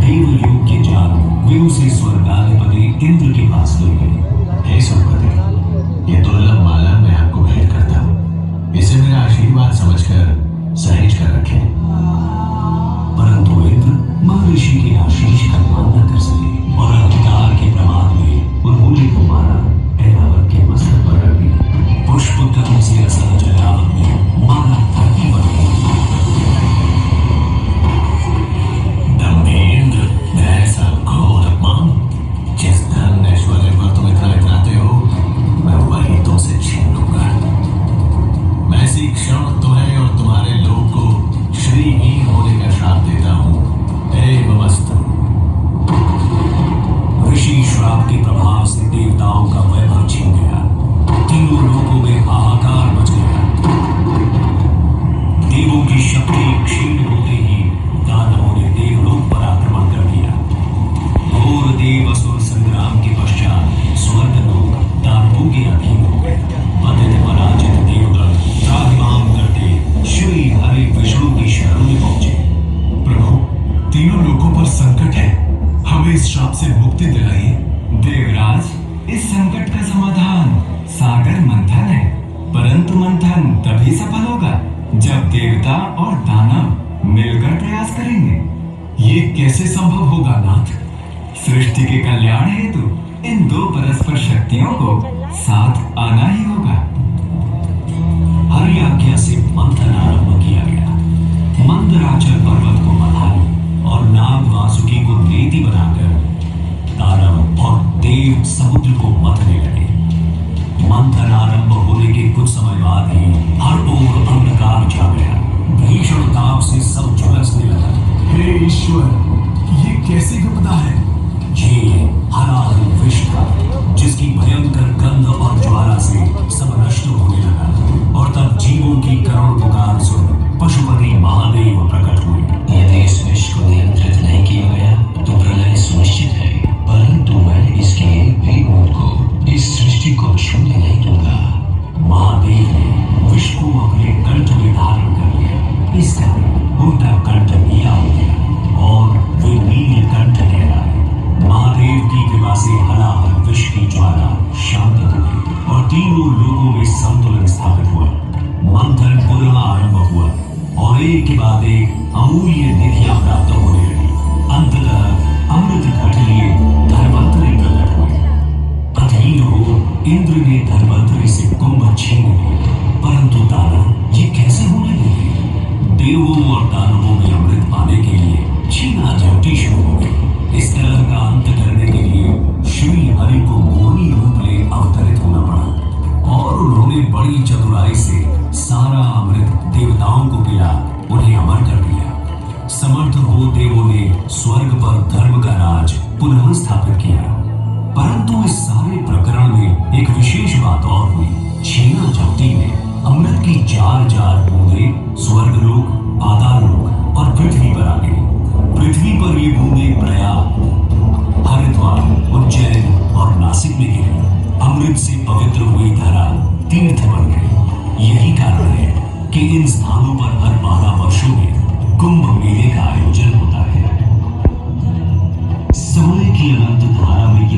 देवलोक के जान वे उसे स्वर्गाधिपति इंद्र के पास ले गए। हे सुरपति, ये दुर्लभ माला मैं आपको भेंट करता हूँ, इसे मेरा आशीर्वाद समझकर सहेज कर रखें। परंतु इंद्र महर्षि के आशीष का मान न कर सके और अहंकार के प्रमाद में उन्होंने को मारा, ऐरावत के मस्तक पर रख दी। पुष्प गंध से असहज ऐरावत में मारा धरती पर ऐसा घोर अपमान, जिस धन ऐश्वर्य पर तुम इतना इतराते हो, मैं वही तुमसे छीन लूंगा। मैं इसी क्षण तुम्हें और तुम्हारे लोग को श्रीहीन होने का श्राप देता हूं। एवमस्तु। ऋषि श्राप के प्रभाव से देवताओं का वैभव छिन गया, तीनों लोगों में हाहाकार मच गया। देवों की शक्ति क्षीण होते ही दानवों ने देवलोक पर आक्रमण कर दिया। घोर देव असुर संग्राम के पश्चात स्वर्ग लोग दानवों के अधीन हो गए। पतित पराजित देवगण त्राहिमाम करते श्री हरि विष्णु की शरण में पहुंचे। प्रभु, तीनों लोगों पर संकट है, हमें इस श्राप से मुक्ति दिलाइए। देवराज, इस संकट का समाधान सागर मंथन है, परंतु मंथन तभी सफल होगा जब देवता और दानव मिलकर प्रयास करेंगे। ये कैसे संभव होगा नाथ? सृष्टि के कल्याण हेतु इन दो परस्पर शक्तियों को साथ आना ही होगा। हरि आज्ञा से मंथन आरंभ किया गया। मंदराचल पर्वत को मथाई और नाग वासुकी को नेति बनाकर दानव और देव समुद्र को मथने लगे। मंथन आरंभ होने के कुछ समय बाद ही हर ओर अंधकार छा गया। भीषण ताप से सब झुलसने लगा। हे ईश्वर, ये कैसी विपदा है? ये हराहर विष था, जिसकी भयंकर गंध और ज्वाला से सब नष्ट होने लगा। और तब जीवों की करुण पुकार सुन पशुपति महादेव प्रकट हुए। यदि इस विष को नियंत्रित नहीं किया गया तो प्रलय सुनिश्चित है, परंतु मैं इसके एक भी बूंद को इस सृष्टि को छूने नहीं दूंगा। महादेव ने विष को अपने कंठ में धारण कर लिया। इस कारण उनका कंठ नीला हो गया और वे नील कंठ कहलाए। महादेव की कृपा से हलाहल विष की ज्वाला शांत हो गई और तीनों लोगों में संतुलन स्थापित हुआ। मंथन पुनः आरंभ हुआ और एक के बाद एक अमूल्य निधियां प्राप्त होने लगी। अंततः अमृत घट लिए धर्मांतरी प्रकट हुए। अधीन हो इंद्र ने धर्मांतरी से कुंभ छीन लिया, परंतु दानव ये कैसे होने लगे? देवों और दानवों में अमृत पाने के लिए छीना झपटी शुरू हो गई। इस तरह का अंत करने के लिए श्री हरि को मोहिनी रूप ले अवतरित होना पड़ा और उन्होंने बड़ी चतुराई से सारा अमृत देवताओं को पिला उन्हें अमर कर दिया। समर्थ हो देवों ने स्वर्ग पर धर्म का राज पुनः स्थापित किया। परंतु इस सारे प्रकरण में एक विशेष बात और हुई। छीना झपटी में अमृत की 4 बूंदें स्वर्गलोक, पाताललोक और पृथ्वी पर आ गई। पृथ्वी पर ये बूंदें प्रयाग, हरिद्वार, उज्जैन और नासिक में गिरी। अमृत से पवित्र हुई धरा तीर्थ बन गई। यही कारण है कि इन स्थानों पर हर 12 वर्षों में कुंभ मेले का आयोजन होता है। समय की अनंत धारा में ये